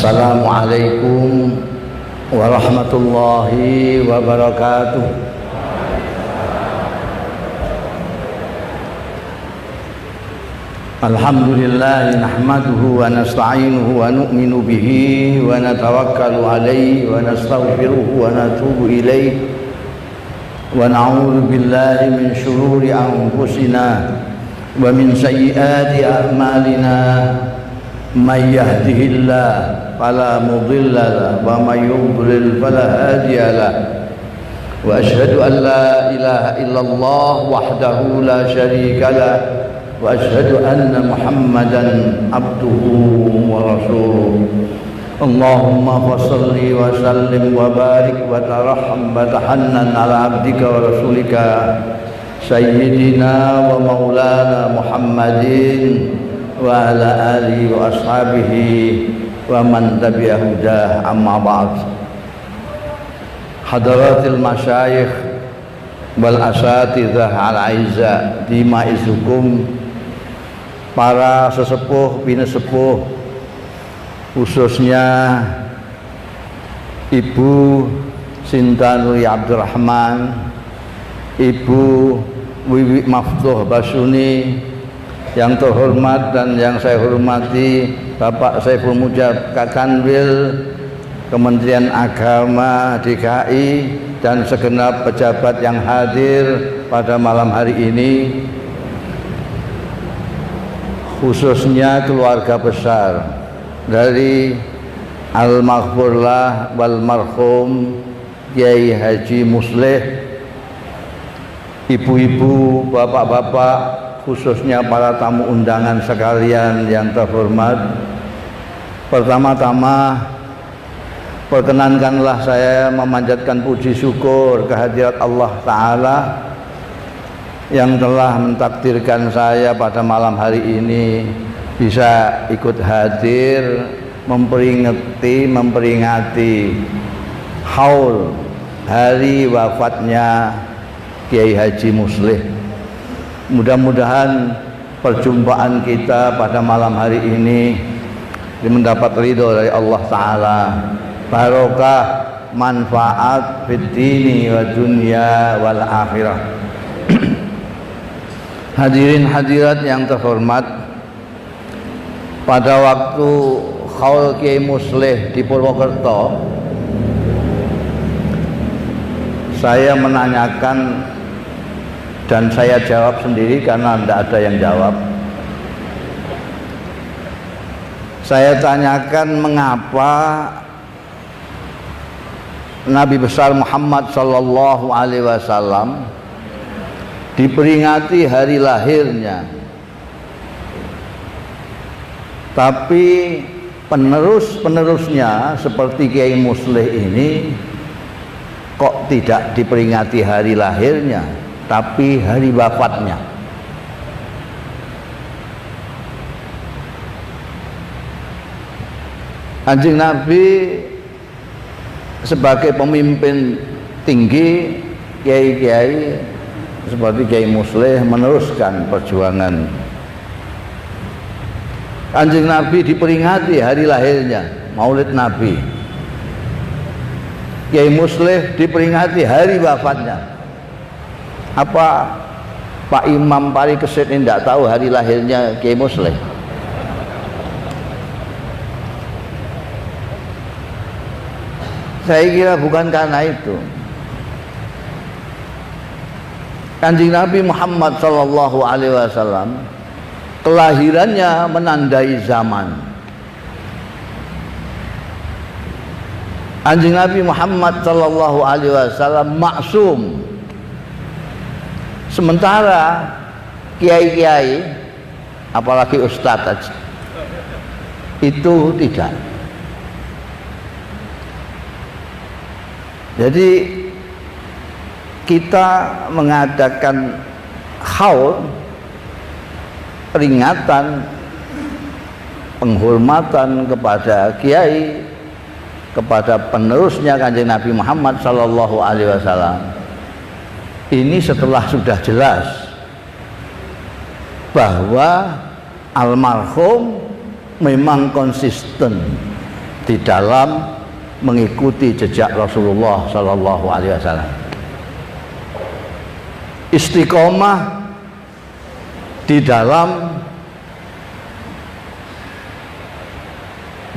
Assalamualaikum warahmatullahi wabarakatuh. Alhamdulillah nahmaduhu wa nasta'inuhu wa nu'minu bihi wa natawakkalu alayhi wa nastaghfiruhu wa natubu ilayhi wa na'udzu billahi min shururi anfusina wa min sayyiati a'malina. Man yahdihillah fala mudilla lahu wa man yudlil fala hadiya lahu. Wa asyhadu an la ilaha illallah wahdahu la syarika lahu wa asyhadu anna Muhammadan abduhu wa rasuluh. Allahumma shalli wa sallim wa barik wa tarham wa tahannan ala abdika wa rasulika sayyidina wa maulana Muhammadin wa ala alihi wa ashabihi wa man tabi'a hudah, amma ba'd. Hadaratil masyayikh wal asatidzah al-aizza dimaizukum, para sesepuh pinesepuh, khususnya Ibu Sinta Nuri Abdurrahman, Ibu Wiwi Maftuh Basuni, yang terhormat dan yang saya hormati Bapak Saiful Mujab Kakanwil, Kementerian Agama DKI, dan segenap pejabat yang hadir pada malam hari ini, khususnya keluarga besar dari Al-Maghfurlah wal Marhum Kiai Haji Musleh, ibu-ibu, bapak-bapak, khususnya para tamu undangan sekalian yang terhormat. Pertama-tama perkenankanlah saya memanjatkan puji syukur kehadirat Allah Ta'ala yang telah mentakdirkan saya pada malam hari ini bisa ikut hadir memperingati haul hari wafatnya Kiai Haji Musleh. Mudah-mudahan perjumpaan kita pada malam hari ini mendapat ridho dari Allah Ta'ala, barokah, manfaat fid dini wa dunya wal akhirah. Hadirin hadirat yang terhormat, pada waktu haul Kiai Musleh di Purwokerto, saya menanyakan dan saya jawab sendiri karena tidak ada yang jawab. Saya tanyakan mengapa Nabi besar Muhammad sallallahu alaihi wasallam diperingati hari lahirnya, tapi penerus-penerusnya seperti Kiai Musleh ini kok tidak diperingati hari lahirnya, tapi hari wafatnya. Kanjeng Nabi sebagai pemimpin tinggi, kiai-kiai seperti Kiai Musleh meneruskan perjuangan. Kanjeng Nabi diperingati hari lahirnya, Maulid Nabi. Kiai Musleh diperingati hari wafatnya. Apa Pak Imam Parikesit ini tidak tahu hari lahirnya Kiai Musleh? Saya kira bukan karena itu. Kanjeng Nabi Muhammad sallallahu alaihi wasallam kelahirannya menandai zaman. Kanjeng Nabi Muhammad sallallahu alaihi wasallam maksum. Sementara kiai-kiai, apalagi ustadz, itu tidak. Jadi kita mengadakan haul, peringatan, penghormatan kepada kiai, kepada penerusnya Kanjeng Nabi Muhammad sallallahu alaihi wasallam. Ini setelah sudah jelas bahwa almarhum memang konsisten di dalam mengikuti jejak Rasulullah Sallallahu Alaihi Wasallam. Istiqomah di dalam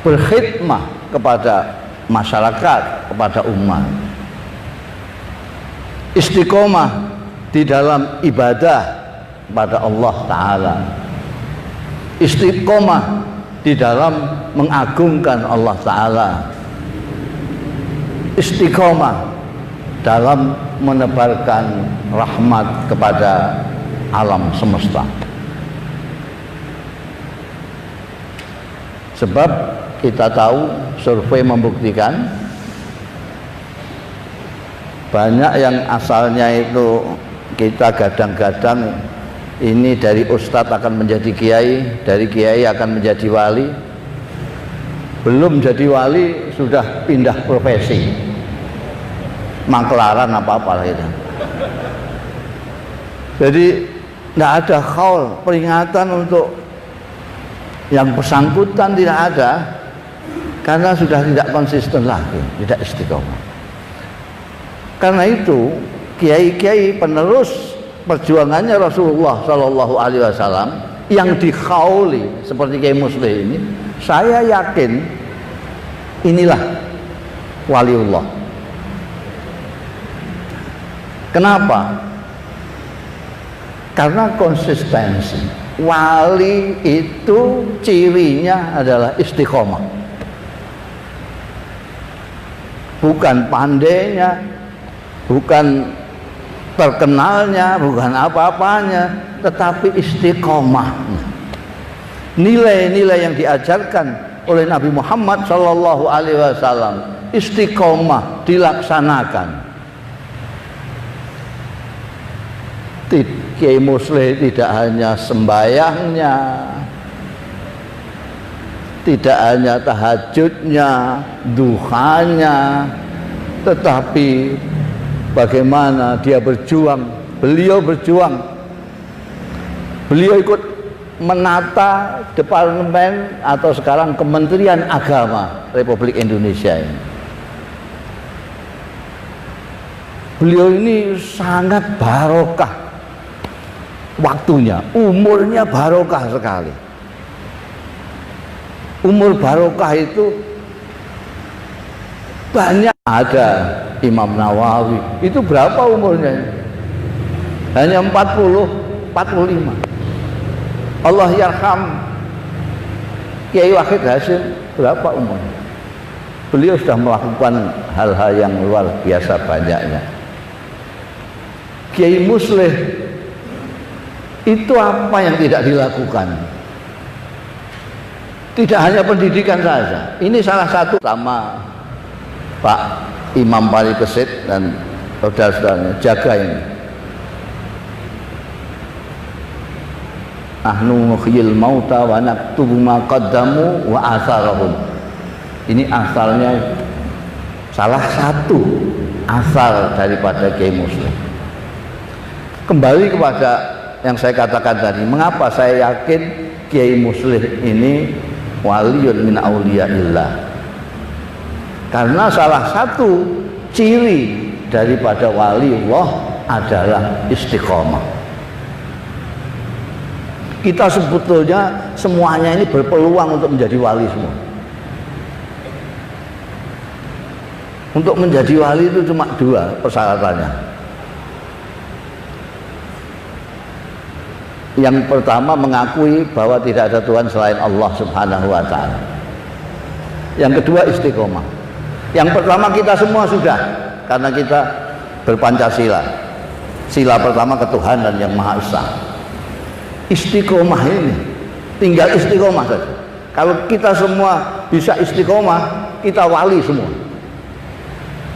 berkhidmah kepada masyarakat, kepada umat. Istiqomah di dalam ibadah kepada Allah Ta'ala. Istiqomah di dalam mengagungkan Allah Ta'ala. Istiqomah dalam menebarkan rahmat kepada alam semesta. Sebab kita tahu, survei membuktikan banyak yang asalnya itu kita gadang-gadang ini dari ustadz akan menjadi kiai, dari kiai akan menjadi wali, belum jadi wali sudah pindah profesi, maklaran apa-apa gitu. Jadi tidak ada khaul, peringatan untuk yang bersangkutan, tidak ada, karena sudah tidak konsisten lagi, tidak istiqomah. Karena itu kiai-kiai penerus perjuangannya Rasulullah Shallallahu Alaihi Wasallam yang dikhauli seperti Kiai Muslih ini, saya yakin inilah waliullah. Kenapa? Karena konsistensi. Wali itu cirinya adalah istiqomah, bukan pandainya, bukan terkenalnya, bukan apa-apanya, tetapi istiqomah. Nilai-nilai yang diajarkan oleh Nabi Muhammad Sallallahu Alaihi Wasallam, istiqomah dilaksanakan. Kiai Muslih tidak hanya sembayangnya, tidak hanya tahajudnya, duhanya, tetapi bagaimana dia berjuang. Beliau berjuang, beliau ikut menata Departemen atau sekarang Kementerian Agama Republik Indonesia ini. Beliau ini sangat barokah waktunya, umurnya barokah sekali. Umur barokah itu banyak. Ada Imam Nawawi, itu berapa umurnya? Hanya 40, 45. Allah yarham Kiai Wahid Hasyim, berapa umurnya? Beliau sudah melakukan hal-hal yang luar biasa banyaknya. Kiai Muslih itu apa yang tidak dilakukan? Tidak hanya pendidikan saja. Ini salah satu sama Pak Imam Parikesit dan saudara-saudaranya, jaga ini. Nahnu nuhyil mauta wa naktubu ma qaddamu wa atharahum. Ini asalnya, salah satu asal daripada Kiai Muslih. Kembali kepada yang saya katakan tadi, mengapa saya yakin Kiai Muslih ini waliyun min auliyaillah? Karena salah satu ciri daripada waliullah adalah istiqomah. Kita sebetulnya semuanya ini berpeluang untuk menjadi wali semua. Untuk menjadi wali itu cuma dua persyaratannya. Yang pertama, mengakui bahwa tidak ada Tuhan selain Allah Subhanahu wa Ta'ala. Yang kedua, istiqomah. Yang pertama kita semua sudah, karena kita berpancasila. Sila pertama ketuhanan yang Maha Esa. Istiqomah ini, tinggal istiqomah saja. Kalau kita semua bisa istiqomah, kita wali semua.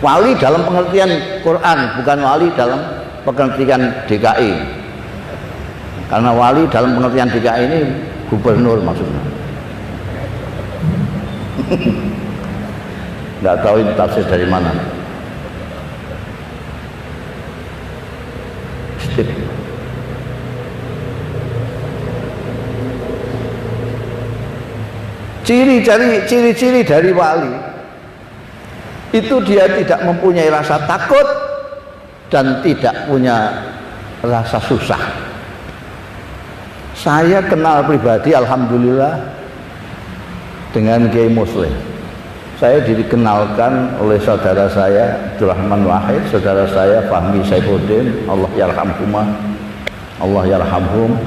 Wali dalam pengertian Quran, bukan wali dalam pengertian DKI. Karena wali dalam pengertian DKI ini gubernur maksudnya. Nggak tahu ini tafsir dari mana. Ciri-ciri dari wali itu dia tidak mempunyai rasa takut dan tidak punya rasa susah. Saya kenal pribadi alhamdulillah dengan Kiai Muslim. Saya dikenalkan oleh saudara saya Abdurrahman Wahid, saudara saya Fahmi Saifuddin, Allah yarhamhumah, Allah yarhamhum.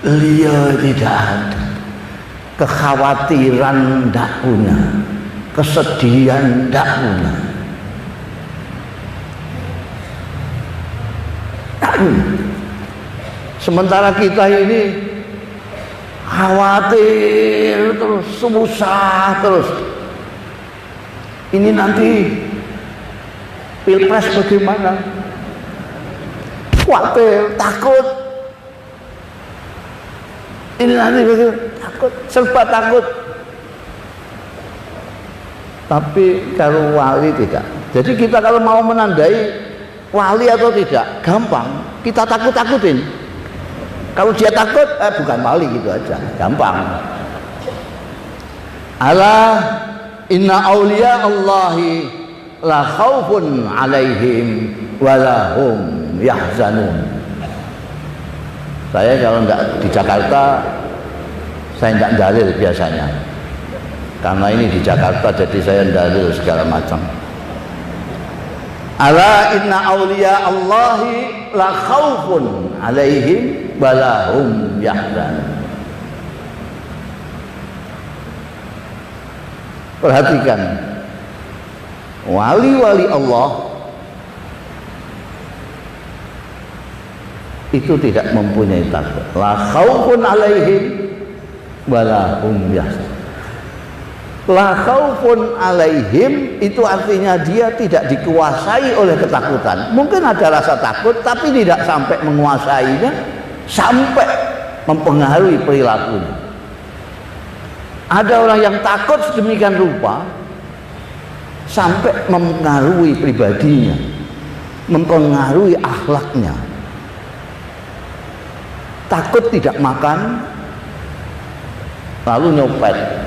Beliau tidak ada kekhawatiran, tidak punya kesedihan, tidak punya. Sementara kita ini khawatir terus, susah terus. Ini nanti pilpres bagaimana? Khawatir, takut. Ini nanti bagaimana? Takut, serba takut. Tapi kalau wali tidak. Jadi kita kalau mau menandai wali atau tidak, gampang. Kita takut-takutin. Kalau dia takut, bukan wali gitu aja, gampang. Ala inna awliya Allahi la khawfun alaihim wa lahum yahzanun. Saya kalau enggak di Jakarta, saya enggak dalil biasanya. Karena ini di Jakarta, jadi saya dalil segala macam. Ala inna awliya Allahi la khawfun alaihim wa lahum yahzanun. Perhatikan, wali-wali Allah itu tidak mempunyai takut. La khawfun alaihim wa lahum yahzanun. La khaufun alaihim itu artinya dia tidak dikuasai oleh ketakutan. Mungkin ada rasa takut tapi tidak sampai menguasainya, sampai mempengaruhi perilakunya. Ada orang yang takut sedemikian rupa sampai mempengaruhi pribadinya, mempengaruhi akhlaknya. Takut tidak makan lalu nyopet.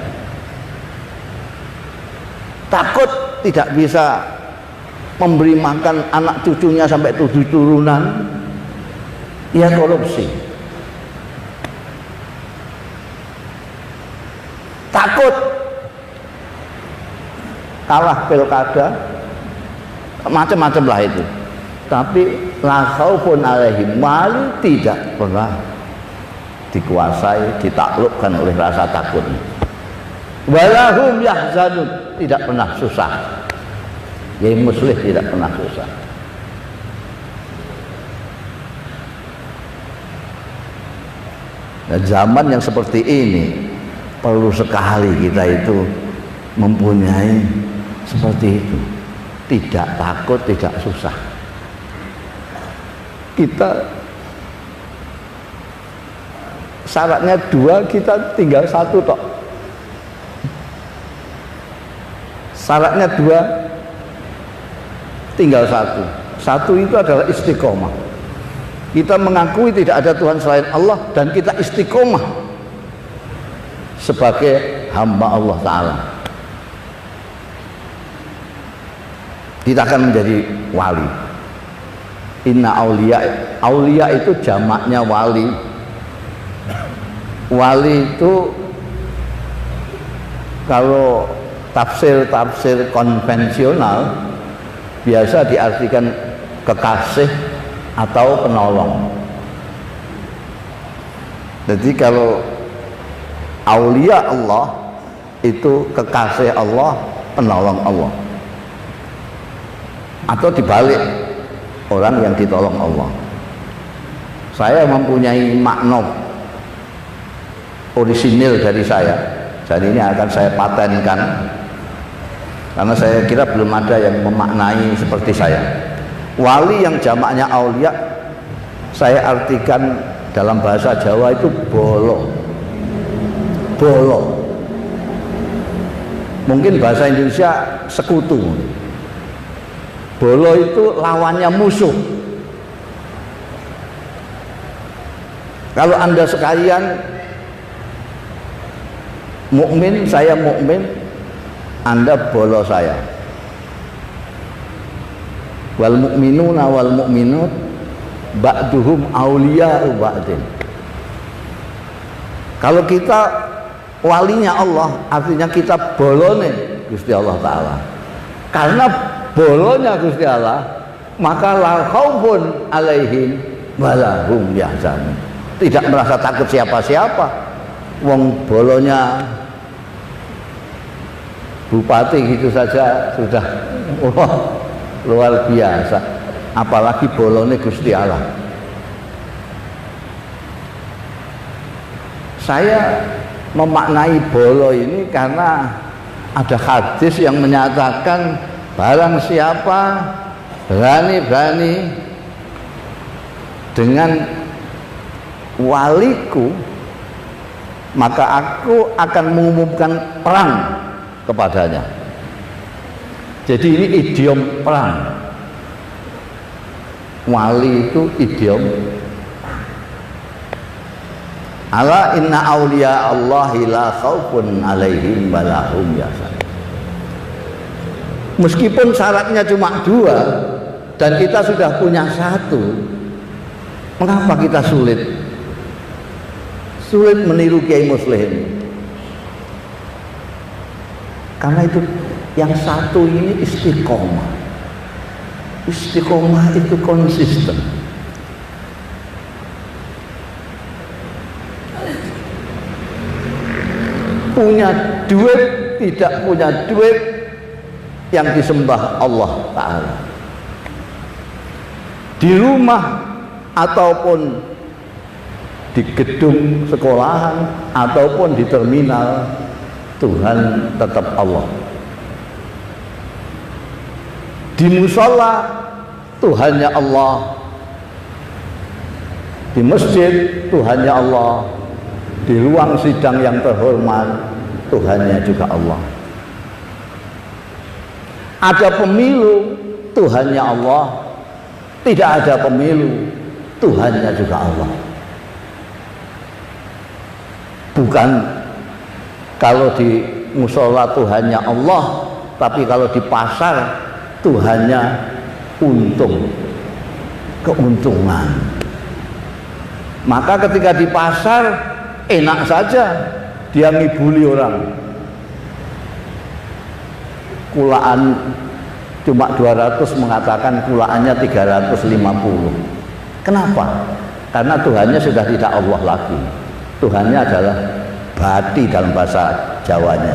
Takut tidak bisa memberi makan anak cucunya sampai 7 turunan, ya korupsi. Takut kalah pilkada, macam-macam lah itu. Tapi la khaufun alaihim, wali tidak pernah dikuasai, ditaklukkan oleh rasa takut. Walahum yahzanun, tidak pernah susah. Kiai Muslim tidak pernah susah. Nah, zaman yang seperti ini perlu sekali kita itu mempunyai seperti itu. Tidak takut, tidak susah. Kita syaratnya 2, kita tinggal 1 tok. Syaratnya 2, tinggal 1. 1 itu adalah istiqomah. Kita mengakui tidak ada Tuhan selain Allah dan kita istiqomah sebagai hamba Allah Ta'ala. Kita akan menjadi wali. Inna awliya, awliya itu jamaknya wali. Wali itu kalau tafsir konvensional biasa diartikan kekasih atau penolong. Jadi kalau aulia Allah itu kekasih Allah, penolong Allah. Atau dibalik, orang yang ditolong Allah. Saya mempunyai makna orisinil dari saya. Jadi ini akan saya patenkan. Karena saya kira belum ada yang memaknai seperti saya. Wali yang jamaknya aulia, saya artikan dalam bahasa Jawa itu bolo. Bolo. Mungkin bahasa Indonesia sekutu. Bolo itu lawannya musuh. Kalau Anda sekalian Mukmin, saya mukmin, Anda bolo saya. Wal mu'minuna wal mu'minut ba'duhum awliya'u ba'din. Kalau kita walinya Allah, artinya kita bolone Gusti Allah Ta'ala. Karena bolonya Gusti Allah, maka la khaufun alaihim wala hum yahzanun. Tidak merasa takut siapa-siapa. Wong bolonya bupati gitu saja sudah luar biasa, apalagi bolone Gusti Allah. Saya memaknai bolo ini karena ada hadis yang menyatakan barang siapa berani-berani dengan waliku, maka aku akan mengumumkan perang kepadanya. Jadi ini idiom perang. Wali itu idiom. Ala inna awliya Allahi la khaufun alaihim wa la hum yahzanun. Meskipun syaratnya cuma 2 dan kita sudah punya 1, mengapa kita sulit meniru Kiai Muslihin? Karena itu yang 1 ini istiqomah. Istiqomah itu konsisten. Punya duit, tidak punya duit, yang disembah Allah Ta'ala. Di rumah ataupun di gedung sekolahan ataupun di terminal, Tuhan tetap Allah. Di musola, Tuhannya Allah. Di masjid, Tuhannya Allah. Di ruang sidang yang terhormat, Tuhannya juga Allah. Ada pemilu, Tuhannya Allah. Tidak ada pemilu, Tuhannya juga Allah. Bukan kalau di musola Tuhannya Allah, tapi kalau di pasar Tuhannya keuntungan. Maka ketika di pasar enak saja dia ngibuli orang. Kulaan cuma 200 mengatakan kulaannya 350. Kenapa? Karena Tuhannya sudah tidak Allah lagi. Tuhannya adalah Bati dalam bahasa Jawanya.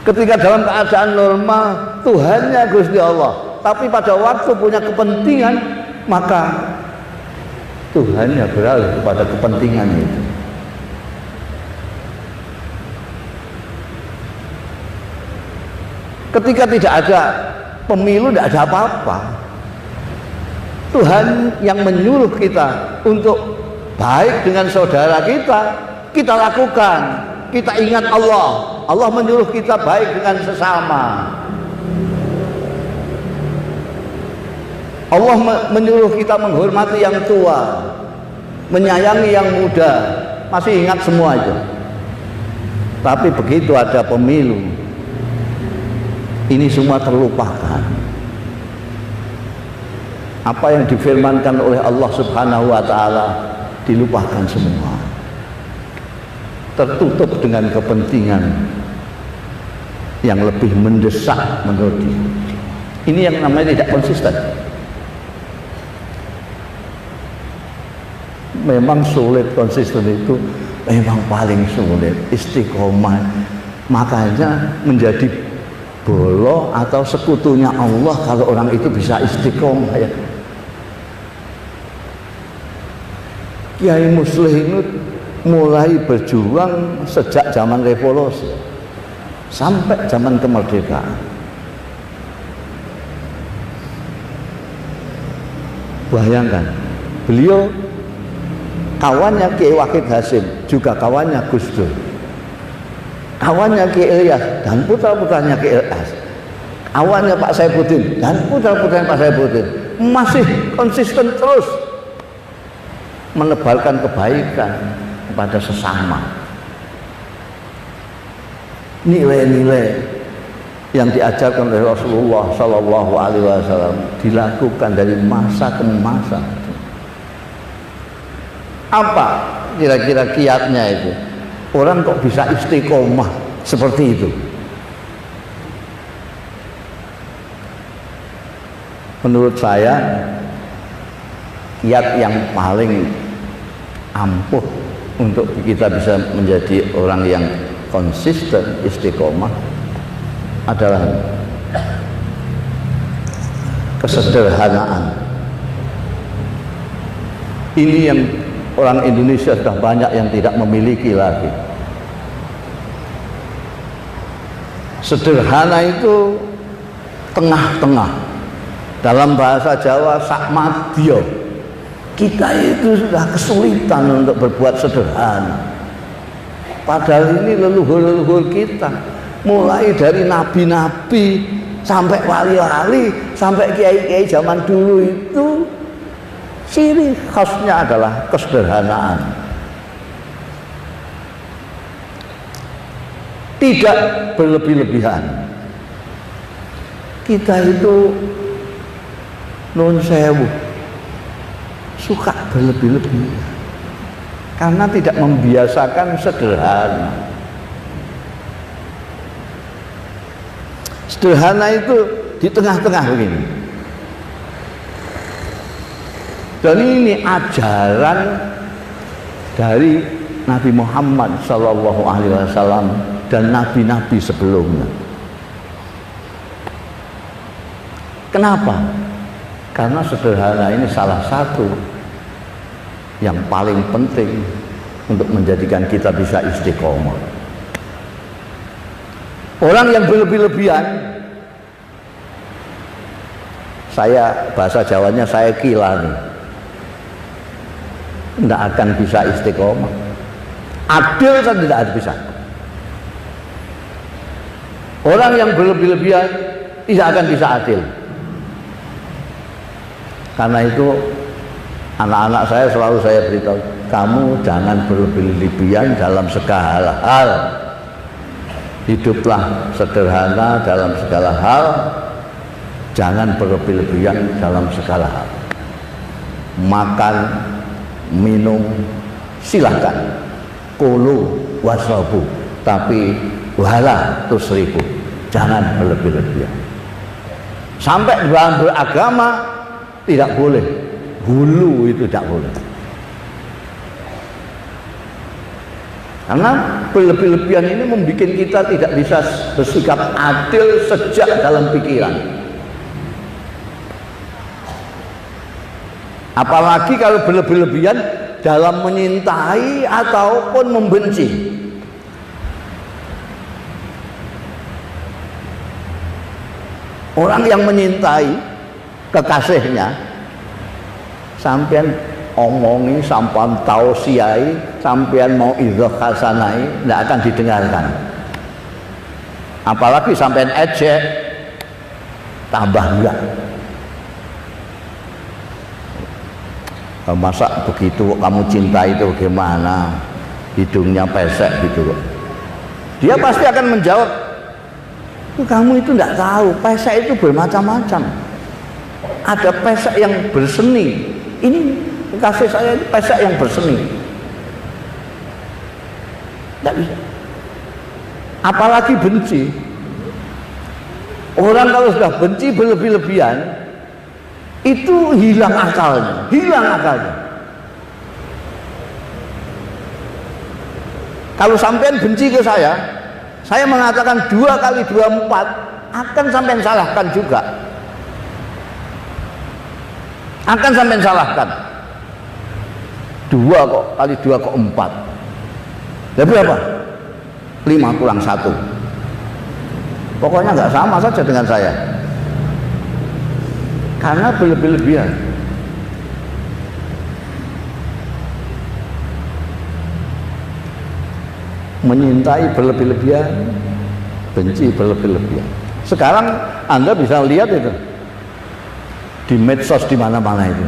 Ketika dalam keadaan normal Tuhannya Gusti Allah, tapi pada waktu punya kepentingan, maka Tuhannya beralih kepada kepentingan itu. Ketika tidak ada pemilu, tidak ada apa-apa. Tuhan yang menyuruh kita untuk baik dengan saudara kita, kita lakukan. Kita ingat Allah. Allah menyuruh kita baik dengan sesama. Allah menyuruh kita menghormati yang tua, menyayangi yang muda. Masih ingat semua itu. Tapi begitu ada pemilu, ini semua terlupakan. Apa yang difirmankan oleh Allah Subhanahu wa Ta'ala dilupakan semua. Tertutup dengan kepentingan yang lebih mendesak menurut dia. Ini yang namanya tidak konsisten. Memang sulit konsisten itu, memang paling sulit. Istiqomah, makanya menjadi bolo atau sekutunya Allah kalau orang itu bisa istiqomah ya. Kiai Muslihin mulai berjuang sejak zaman revolusi sampai zaman kemerdekaan. Bayangkan, beliau kawannya Kiai Wahid Hasim, juga kawannya Gus Dur, kawannya Kiai Ilyas dan putra-putranya Kiai Ilyas, kawannya Pak Saifuddin dan putra-putranya Pak Saifuddin, masih konsisten terus menebalkan kebaikan kepada sesama. Nilai-nilai yang diajarkan oleh Rasulullah Sallallahu Alaihi Wasallam dilakukan dari masa ke masa. Apa kira-kira kiatnya itu? Orang kok bisa istiqomah seperti itu? Menurut saya, kiat yang paling ampuh untuk kita bisa menjadi orang yang konsisten istiqomah adalah kesederhanaan. Ini yang orang Indonesia sudah banyak yang tidak memiliki lagi. Sederhana itu tengah-tengah. Dalam bahasa Jawa sakmadya. Kita itu sudah kesulitan untuk berbuat sederhana. Padahal ini leluhur-leluhur kita, mulai dari nabi-nabi sampai wali-wali sampai kiai-kiai zaman dulu itu ciri khasnya adalah kesederhanaan. Tidak berlebih-lebihan. Kita itu nun sewu suka berlebih-lebihan karena tidak membiasakan sederhana. Sederhana itu di tengah-tengah begini. Dan ini ajaran dari Nabi Muhammad Sallallahu Alaihi Wasallam dan nabi-nabi sebelumnya. Kenapa? Karena sederhana ini salah satu yang paling penting untuk menjadikan kita bisa istiqomah. Orang yang berlebih-lebihan, saya bahasa Jawanya saya kila nih, tidak akan bisa istiqomah. Adil kan tidak ada bisa. Orang yang berlebih-lebihan tidak akan bisa adil. Karena itu anak-anak saya selalu saya beritahu, kamu jangan berlebih-lebihan dalam segala hal. Hiduplah sederhana dalam segala hal, jangan berlebih-lebihan dalam segala hal. Makan, minum, silahkan, kulu wasrabu, tapi wala tusrifu, jangan berlebih-lebihan. Sampai dalam beragama tidak boleh, hulu itu tidak boleh. Karena berlebih-lebihan ini membuat kita tidak bisa bersikap adil sejak dalam pikiran. Apalagi kalau berlebih-lebihan dalam menyintai ataupun membenci. Orang yang menyintai kekasihnya, sampean omongi, sampean tausiai, sampean mau idhah hasanai, tidak akan didengarkan. Apalagi sampean ejek, tambah enggak. Masa begitu kamu cinta itu bagaimana? Hidungnya pesek gitu. Dia pasti akan menjawab, kamu itu tidak tahu, pesek itu bermacam-macam. Ada pesek yang berseni. Ini kasih saya ini pesek yang berseni. Tidak bisa. Apalagi benci. Orang kalau sudah benci berlebih-lebihan, itu hilang akalnya. Hilang akalnya. Kalau sampean benci ke saya mengatakan 2 kali 2 4, akan sampean salahkan juga. Akan sampai salahkan. 2 kok kali 2 kok 4. Ya berapa? 5 kurang 1. Pokoknya nggak sama saja dengan saya. Karena berlebih-lebihan. Menyintai berlebih-lebihan, benci berlebih-lebihan. Sekarang Anda bisa lihat itu di medsos di mana-mana itu.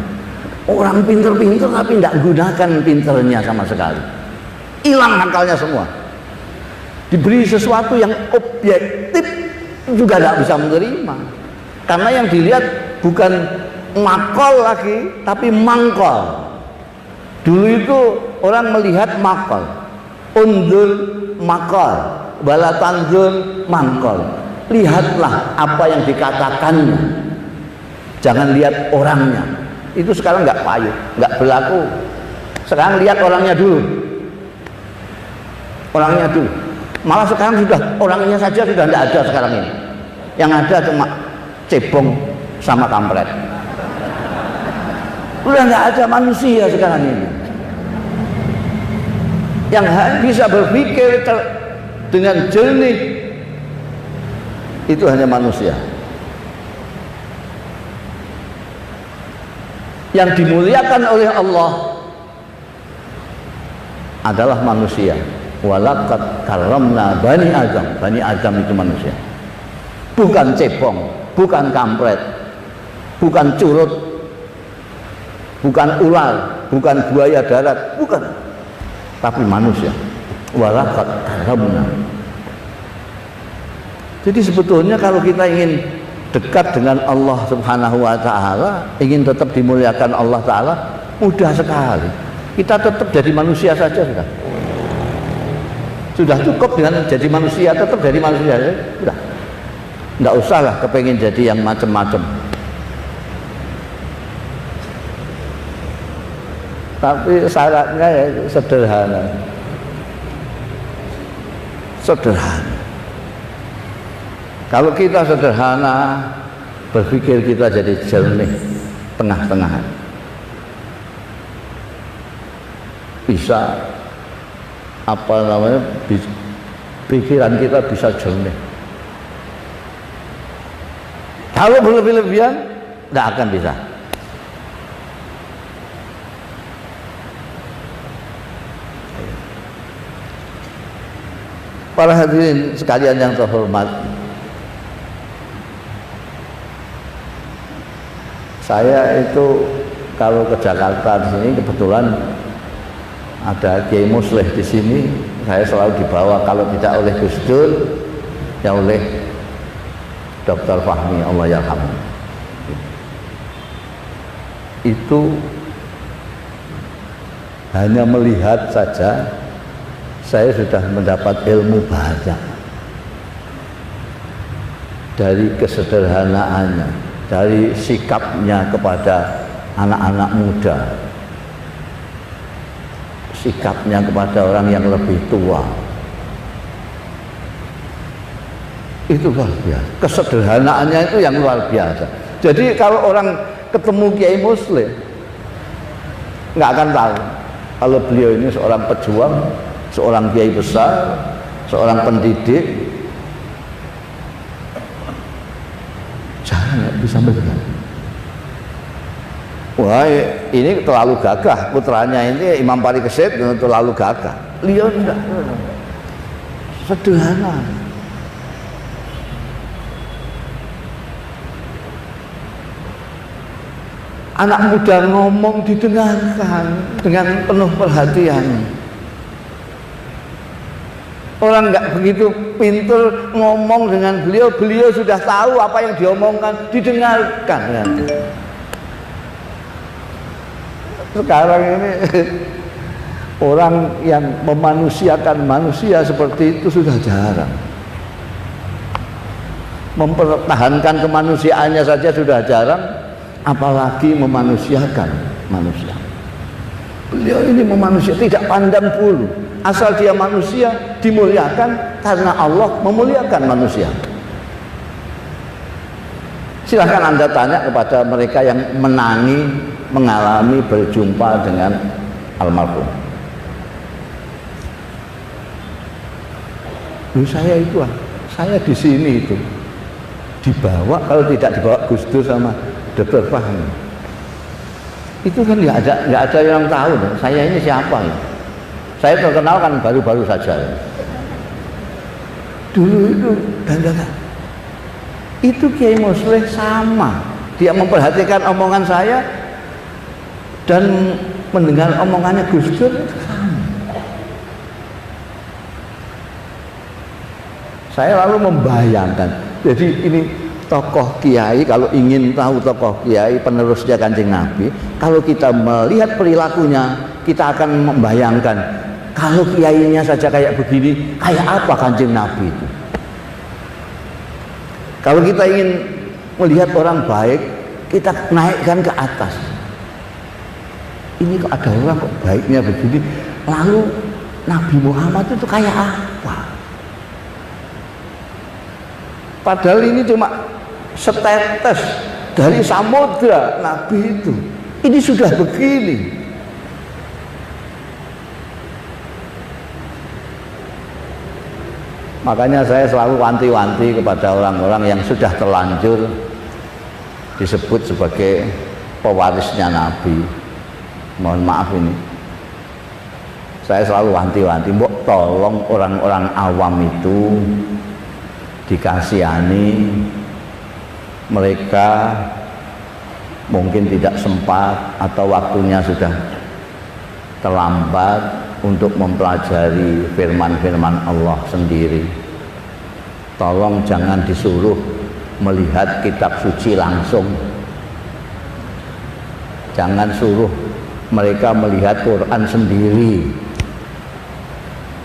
Orang pinter-pinter tapi tidak gunakan pinternya sama sekali. Hilang akalnya semua. Diberi sesuatu yang objektif juga tidak bisa menerima. Karena yang dilihat bukan makol lagi, tapi mangkol. Dulu itu orang melihat makol, undur makol, bala tanzul mangkol. Lihatlah apa yang dikatakannya, jangan lihat orangnya. Itu sekarang nggak payu, nggak berlaku. Sekarang lihat orangnya dulu, orangnya dulu. Malah sekarang sudah orangnya saja sudah tidak ada sekarang ini. Yang ada cuma cebong sama kampret. Udah nggak ada manusia sekarang ini. Yang bisa berpikir dengan jernih itu hanya manusia. Yang dimuliakan oleh Allah adalah manusia. Walaqad karramna bani Adam. Bani Adam itu manusia. Bukan cebong, bukan kampret, bukan curut, bukan ular, bukan buaya darat, bukan. Tapi manusia. Walaqad karramna. Jadi sebetulnya kalau kita ingin dekat dengan Allah Subhanahu wa taala, ingin tetap dimuliakan Allah taala, mudah sekali. Kita tetap jadi manusia saja sudah. Sudah cukup dengan jadi manusia, tetap jadi manusia saja. Sudah. Enggak usahlah kepengen jadi yang macam-macam. Tapi syaratnya ya sederhana. Sederhana. Kalau kita sederhana, berpikir kita jadi jernih, tengah-tengahan. Bisa apa namanya? Pikiran kita bisa jernih. Kalau berlebih-lebihan, tidak akan bisa. Para hadirin sekalian yang terhormat, saya itu kalau ke Jakarta di sini kebetulan ada Kiai Musleh di sini, saya selalu dibawa kalau tidak oleh Gus Dur, ya oleh Dr. Fahmi, Allah yarhamhu. Itu hanya melihat saja saya sudah mendapat ilmu banyak dari kesederhanaannya, dari sikapnya kepada anak-anak muda, sikapnya kepada orang yang lebih tua. Itu luar biasa. Kesederhanaannya itu yang luar biasa. Jadi kalau orang ketemu Kiai Musleh nggak akan tahu kalau beliau ini seorang pejuang, seorang kiai besar, seorang pendidik. Jangan nggak bisa melihat. Wah, ini terlalu gagah. Putranya ini Imam Parikesit terlalu gagah. Beliau enggak, sederhana. Anak muda ngomong didengarkan dengan penuh perhatian. Orang nggak begitu pintar ngomong dengan beliau, beliau sudah tahu apa yang diomongkan, didengarkan. Sekarang ini orang yang memanusiakan manusia seperti itu sudah jarang. Mempertahankan kemanusiaannya saja sudah jarang, apalagi memanusiakan manusia. Beliau ini memanusiakan, tidak pandang bulu. Asal dia manusia dimuliakan karena Allah memuliakan manusia. Silahkan Anda tanya kepada mereka yang mengalami berjumpa dengan almarhum. Saya itu, saya di sini itu dibawa, kalau tidak dibawa Gus Dur sama Dr. Fahmi, itu kan nggak ada yang tahu saya ini siapa ya. Saya terkenal kan baru-baru saja. Dulu itu dandanan. Itu Kiai Musleh sama. Dia memperhatikan omongan saya, dan mendengar omongannya Gus Dur. Saya lalu membayangkan, jadi ini tokoh kiai, kalau ingin tahu tokoh kiai penerusnya Kanjeng Nabi, kalau kita melihat perilakunya, kita akan membayangkan kalau kiainya saja kayak begini, kayak apa Kanjeng Nabi itu. Kalau kita ingin melihat orang baik, kita naikkan ke atas. Ini kok ada orang kok baiknya begini, lalu Nabi Muhammad itu kayak apa? Padahal ini cuma setetes dari samudra Nabi itu. Ini sudah begini. Makanya saya selalu wanti-wanti kepada orang-orang yang sudah terlanjur disebut sebagai pewarisnya Nabi. Mohon maaf ini. Saya selalu wanti-wanti, mbok tolong orang-orang awam itu dikasihani, mereka mungkin tidak sempat atau waktunya sudah terlambat untuk mempelajari firman-firman Allah sendiri. Tolong jangan disuruh melihat kitab suci langsung, jangan suruh mereka melihat Quran sendiri,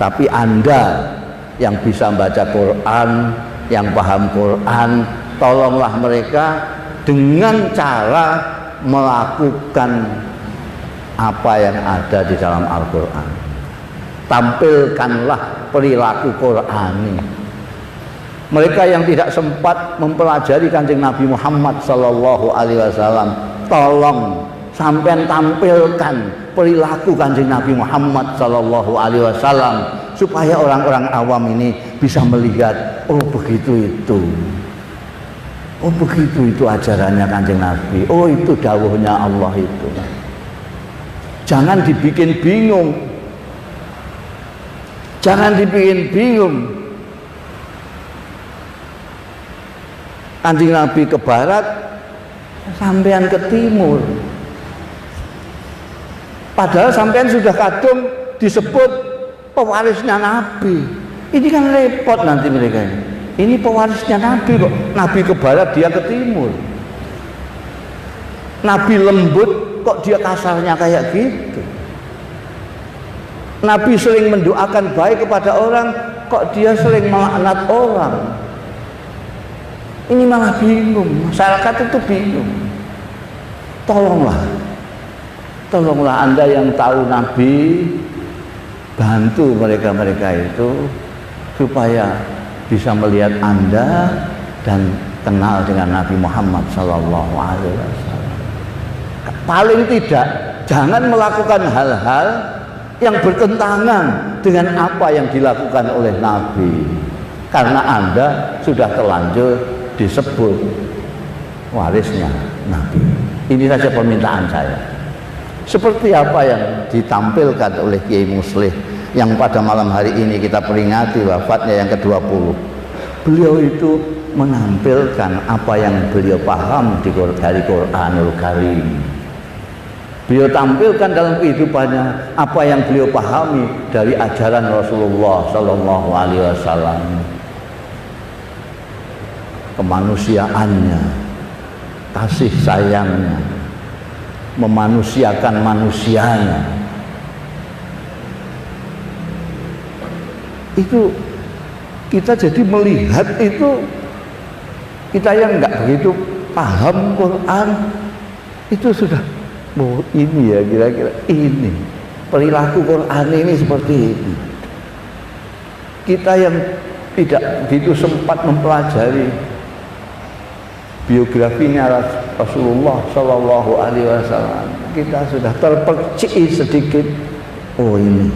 tapi Anda yang bisa baca Quran, yang paham Quran, tolonglah mereka dengan cara melakukan apa yang ada di dalam Al-Quran. Tampilkanlah perilaku Qurani. Mereka yang tidak sempat mempelajari Kanjeng Nabi Muhammad Sallallahu Alaihi Wasallam, tolong sampean tampilkan perilaku Kanjeng Nabi Muhammad Sallallahu Alaihi Wasallam, supaya orang-orang awam ini bisa melihat, oh begitu itu, oh begitu itu ajarannya Kanjeng Nabi, oh itu dawuhnya Allah itu. Jangan dibikin bingung, jangan dibikin bingung. Kanjeng Nabi ke barat, sampean ke timur. Padahal sampean sudah kadung disebut pewarisnya Nabi. Ini kan repot nanti mereka ini. Ini pewarisnya Nabi kok. Nabi ke barat, dia ke timur. Nabi lembut, kok dia kasarnya kayak gitu. Nabi sering mendoakan baik kepada orang, kok dia sering melaknat orang. Ini malah bingung, masyarakat itu bingung. Tolonglah Anda yang tahu Nabi, bantu mereka-mereka itu supaya bisa melihat Anda dan kenal dengan Nabi Muhammad Sallallahu Alaihi Wasallam. Paling tidak jangan melakukan hal-hal yang bertentangan dengan apa yang dilakukan oleh Nabi, karena Anda sudah terlanjur disebut warisnya Nabi. Ini saja permintaan saya. Seperti apa yang ditampilkan oleh Kiai Muslih yang pada malam hari ini kita peringati wafatnya yang ke-20. Beliau itu menampilkan apa yang beliau paham dari Quranul Karim. Beliau tampilkan dalam kehidupannya apa yang beliau pahami dari ajaran Rasulullah Sallallahu Alaihi Wasallam. Kemanusiaannya, kasih sayangnya, memanusiakan manusianya, itu kita jadi melihat itu, kita yang nggak begitu paham Quran itu sudah, oh ini ya kira-kira ini perilaku Quran ini seperti ini. Kita yang tidak begitu sempat mempelajari biografinya Rasulullah Shallallahu Alaihi Wasallam, kita sudah terpercik sedikit. Oh ini,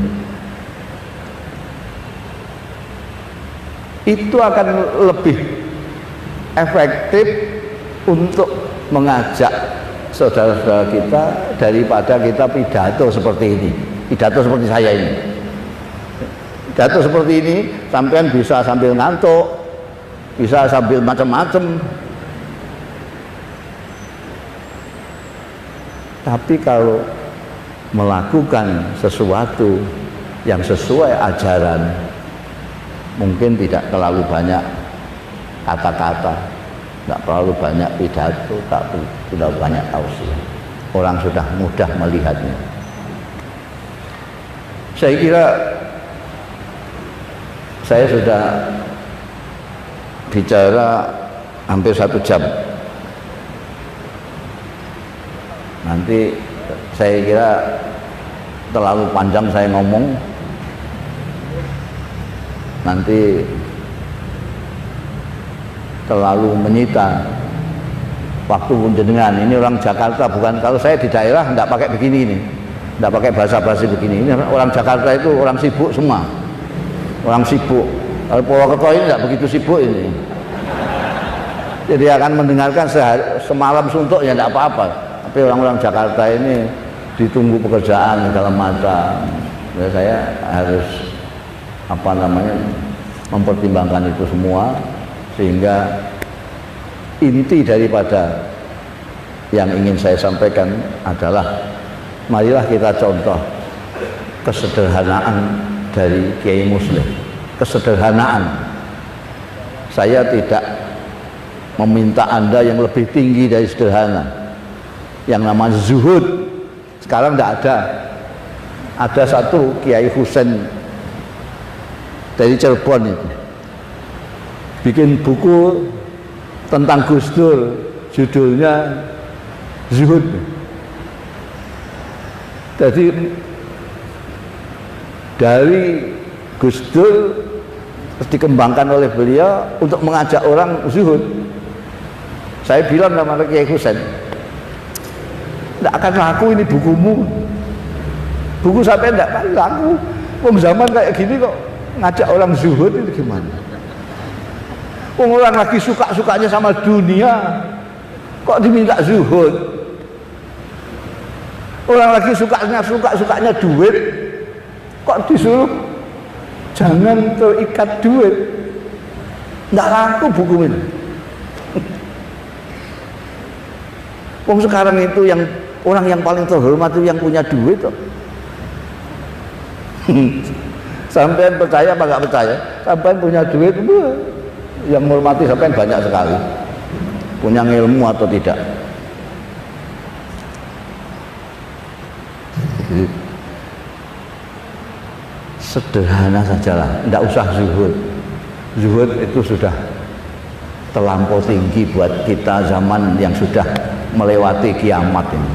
itu akan lebih efektif untuk mengajak saudara-saudara kita daripada kita pidato seperti ini, pidato seperti saya ini. Pidato seperti ini sampean bisa sambil ngantuk, bisa sambil macam-macam. Tapi kalau melakukan sesuatu yang sesuai ajaran, mungkin tidak terlalu banyak kata-kata, tidak terlalu banyak pidato, tidak banyak tausiah. Orang sudah mudah melihatnya. Saya kira saya sudah bicara hampir 1 jam. Nanti saya kira terlalu panjang saya ngomong, nanti terlalu menyita waktu jenengan. Ini orang Jakarta, bukan, kalau saya di daerah enggak pakai begini ini, enggak pakai basa-basi begini. Ini orang Jakarta itu orang sibuk semua, orang sibuk. Kalau Purwokerto ini enggak begitu sibuk ini, jadi akan mendengarkan semalam suntuk ya enggak apa-apa. Tapi orang-orang Jakarta ini ditunggu pekerjaan segala macam. Ya, saya harus mempertimbangkan itu semua, sehingga inti daripada yang ingin saya sampaikan adalah marilah kita contoh kesederhanaan dari Kiai Muslim. Kesederhanaan. Saya tidak meminta Anda yang lebih tinggi dari sederhana. Yang namanya zuhud sekarang tidak ada. Ada satu Kiai Husain dari Cirebon itu bikin buku tentang Gus Dur, judulnya Zuhud. Jadi dari Gus Dur dikembangkan oleh beliau untuk mengajak orang zuhud. Saya bilang sama Kiai Husain, tidak akan laku ini bukumu. Buku sampai tidak akan laku. Zaman kayak gini kok ngajak orang zuhud itu gimana? Orang lagi suka-sukanya sama dunia, kok diminta zuhud? Orang lagi suka-sukanya duit, kok disuruh jangan terikat duit? Tidak laku buku ini. Sekarang itu yang orang yang paling terhormat itu yang punya duit kok. Sampean percaya apa nggak percaya? Sampean punya duit, yang menghormati sampean banyak sekali. Punya ilmu atau tidak? Sederhana sajalah, tidak usah zuhud. Zuhud itu sudah terlampau tinggi buat kita zaman yang sudah melewati kiamat ini.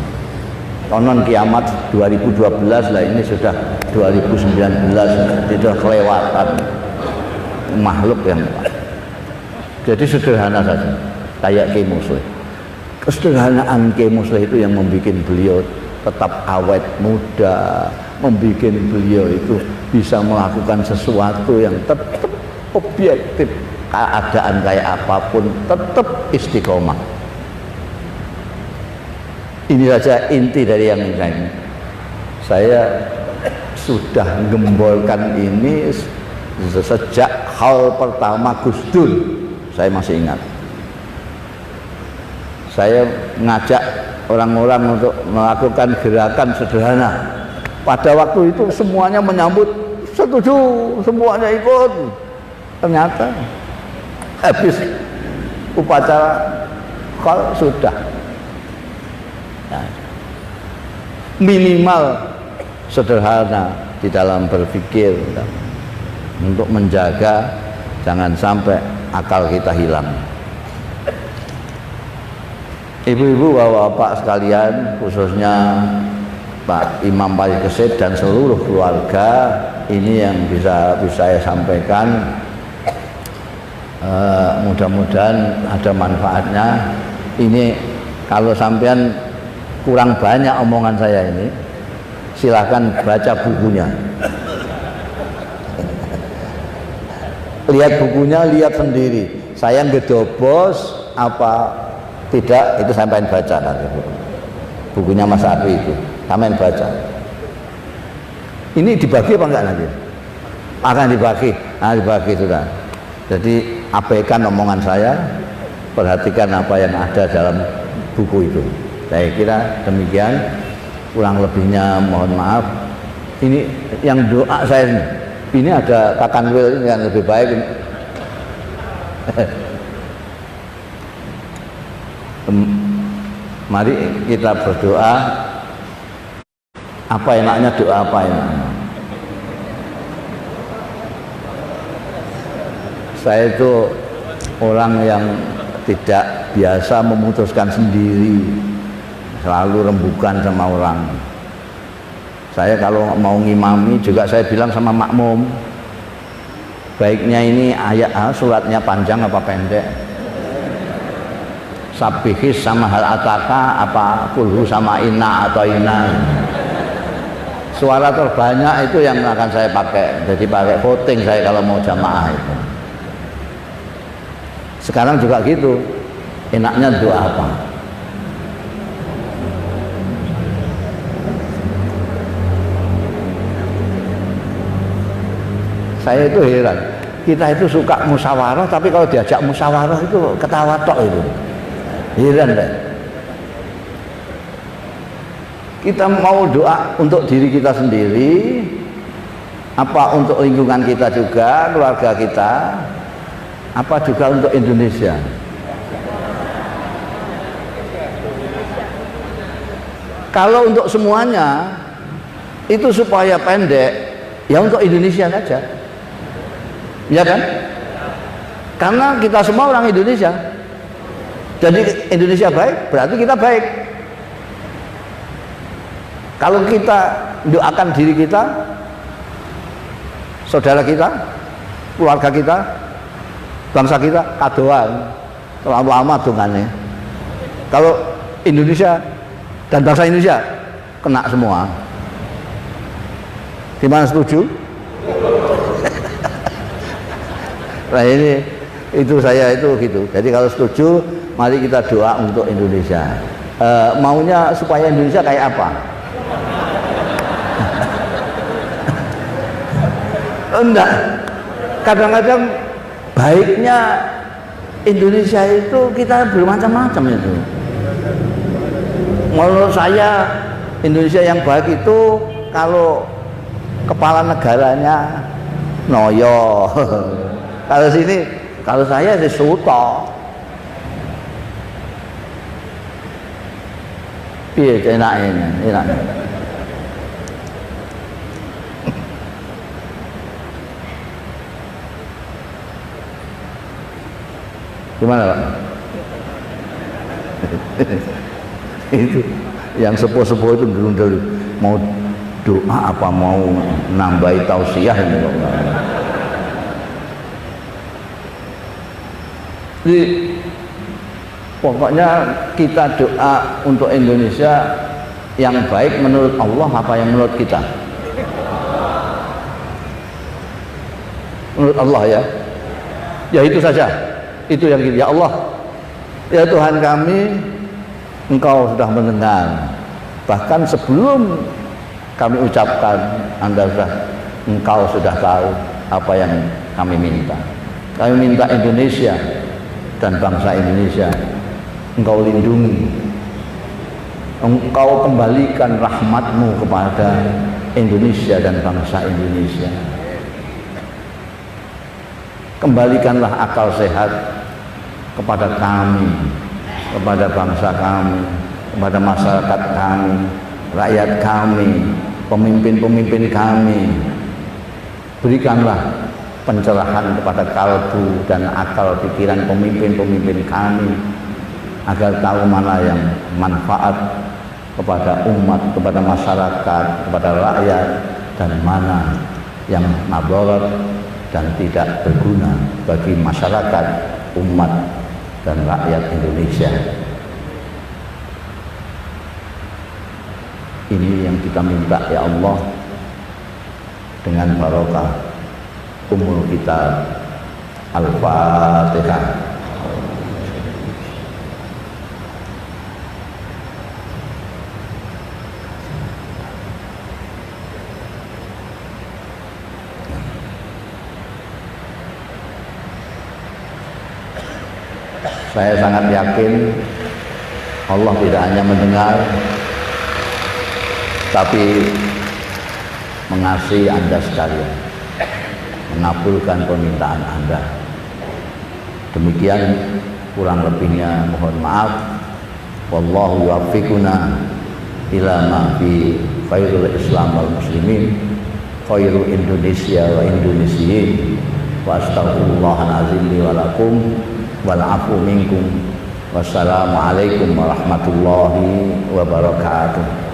Konon kiamat 2012 lah, ini sudah 2019, sudah kelewatan makhluk yang. Jadi sederhana saja, kayak Kiai Muslim. Kesederhanaan Kiai Muslim itu yang membuat beliau tetap awet muda, membuat beliau itu bisa melakukan sesuatu yang tetap objektif, keadaan kayak apapun tetap istiqomah. Ini saja inti dari yang ini. Saya sudah gembolkan ini sejak hal pertama Gus Dur. Saya masih ingat. Saya ngajak orang-orang untuk melakukan gerakan sederhana. Pada waktu itu semuanya menyambut, setuju, semuanya ikut. Ternyata habis upacara kalau sudah minimal sederhana di dalam berpikir untuk menjaga jangan sampai akal kita hilang. Ibu-ibu, bapak-bapak sekalian, khususnya Pak Imam Paris Kesit dan seluruh keluarga, ini yang bisa saya sampaikan. Mudah-mudahan ada manfaatnya. Ini kalau sampean kurang banyak omongan saya ini, silahkan baca bukunya. Lihat bukunya, lihat sendiri. Saya ngedobos apa tidak, itu sampean baca nanti. Bukunya Mas Arfi itu, sampean baca. Ini dibagi apa enggak nanti? Akan dibagi, dibagi sudah. Jadi abaikan omongan saya, perhatikan apa yang ada dalam buku itu. Saya kira demikian. kurang lebihnya mohon maaf. Ini yang doa saya ini ada Kakan Wil yang lebih baik. Mari kita berdoa. Apa enaknya doa apa enaknya? Saya itu orang yang tidak biasa memutuskan sendiri, selalu rembukan sama orang. Saya kalau mau ngimami juga saya bilang sama makmum, baiknya ini ayat suratnya panjang apa pendek, sabihis sama hal ataka apa kulhu sama inna atau inna. Suara terbanyak itu yang akan saya pakai, jadi pakai voting saya kalau mau jamaah itu. Sekarang juga gitu, enaknya doa apa? Saya itu heran, kita itu suka musyawarah, tapi kalau diajak musyawarah itu ketawa tok itu. Heran deh. Kita mau doa untuk diri kita sendiri, apa untuk lingkungan kita juga, keluarga kita, apa juga untuk Indonesia. Kalau untuk semuanya itu supaya pendek, ya untuk Indonesia saja, ya kan? Karena kita semua orang Indonesia, jadi Indonesia baik, berarti kita baik. Kalau kita doakan diri kita, saudara kita, keluarga kita, bangsa kita, kadoan, terlalu lama dongannya. Kalau Indonesia dan bangsa Indonesia kena semua. Gimana, setuju? Nah ini itu saya itu gitu. Jadi kalau setuju, mari kita doa untuk Indonesia. Maunya supaya Indonesia kayak apa? Enggak. Kadang-kadang baiknya Indonesia itu kita bermacam-macam itu. Menurut saya Indonesia yang baik itu kalau kepala negaranya noyo. Kalau sini, kalau saya di Suto. Piye enaknya, enaknya. Gimana Pak? Itu yang sepuh-sepuh itu dulu mau doa apa mau nambahi tausiah ini kok. Jadi pokoknya kita doa untuk Indonesia yang baik menurut Allah apa yang menurut kita? Menurut Allah ya. Ya itu saja. Itu yang kita, ya Allah, ya Tuhan kami, Engkau sudah mendengar. Bahkan sebelum kami ucapkan, Engkau sudah tahu apa yang kami minta. Kami minta Indonesia dan bangsa Indonesia Engkau lindungi, Engkau kembalikan rahmat-Mu kepada Indonesia dan bangsa Indonesia. Kembalikanlah akal sehat kepada kami, kepada bangsa kami, kepada masyarakat kami, rakyat kami, pemimpin-pemimpin kami. Berikanlah pencerahan kepada kalbu dan akal pikiran pemimpin-pemimpin kami agar tahu mana yang manfaat kepada umat, kepada masyarakat, kepada rakyat, dan mana yang madarat dan tidak berguna bagi masyarakat, umat, dan rakyat Indonesia. Ini yang kita minta ya Allah, dengan barokah umur kita. Al-Fatihah. Saya sangat yakin Allah tidak hanya mendengar tapi mengasihi Anda sekalian, mengabulkan permintaan Anda. Demikian kurang lebihnya mohon maaf. Wallahu yuwaffiquna ila ma fi khairul Islam wal muslimin, khairu Indonesia wa Indonesiyin, wa astaghfirullahal azim li wa lakum wal afu minkum. Wassalamualaikum warahmatullahi wabarakatuh.